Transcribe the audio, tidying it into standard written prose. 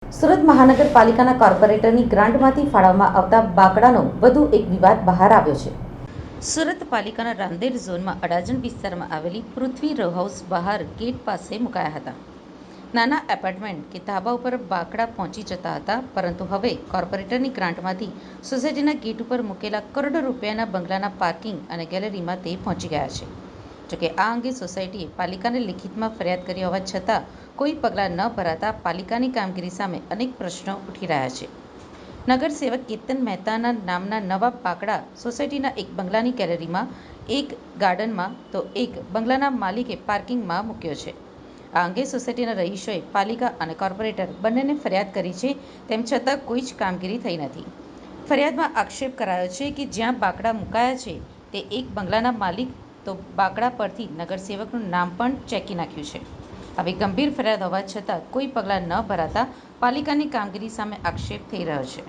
સુરત મહાનગરપાલિકાના કોર્પોરેટરની ગ્રાન્ટમાંથી ફાળવવામાં આવતા બાકડાનો વધુ એક વિવાદ બહાર આવ્યો છે. સુરત પાલિકાના રાંદેર ઝોનમાં અડાજણ વિસ્તારમાં આવેલી પૃથ્વી રો હાઉસ બહાર ગેટ પાસે મુકાયા હતા. નાના એપાર્ટમેન્ટ કે ધાબા ઉપર બાકડા પહોંચી જતા હતા, પરંતુ હવે કોર્પોરેટરની ગ્રાન્ટમાંથી સોસાયટીના ગેટ ઉપર મૂકેલા કરોડો રૂપિયાના બંગલાના પાર્કિંગ અને ગેલેરીમાં તે પહોંચી ગયા છે. જોકે આ અંગે સોસાયટીએ પાલિકાને લેખિતમાં ફરિયાદ કરી હોવા છતાં કોઈ પગલાં ન ભરાતા પાલિકાની કામગીરી સામે અનેક પ્રશ્નો ઉઠી રહ્યા છે. નગરસેવક કેતન મહેતાના નામના નવા બાકડા સોસાયટીના એક બંગલાની ગેલેરીમાં, એક ગાર્ડનમાં તો એક બંગલાના માલિકે પાર્કિંગમાં મૂક્યો છે. આ અંગે સોસાયટીના રહીશોએ પાલિકા અને કોર્પોરેટર બંનેને ફરિયાદ કરી છે, તેમ છતાં કોઈ જ કામગીરી થઈ નથી. ફરિયાદમાં આક્ષેપ કરાયો છે કે જ્યાં બાકડા મુકાયા છે તે એક બંગલાના માલિક તો બાકડા પરથી નગરસેવકનું નામ પણ ચેકી નાખ્યું છે. આવી ગંભીર ફરિયાદ હોવા છતાં કોઈ પગલાં ન ભરાતા પાલિકાની કામગીરી સામે આક્ષેપ થઈ રહ્યો છે.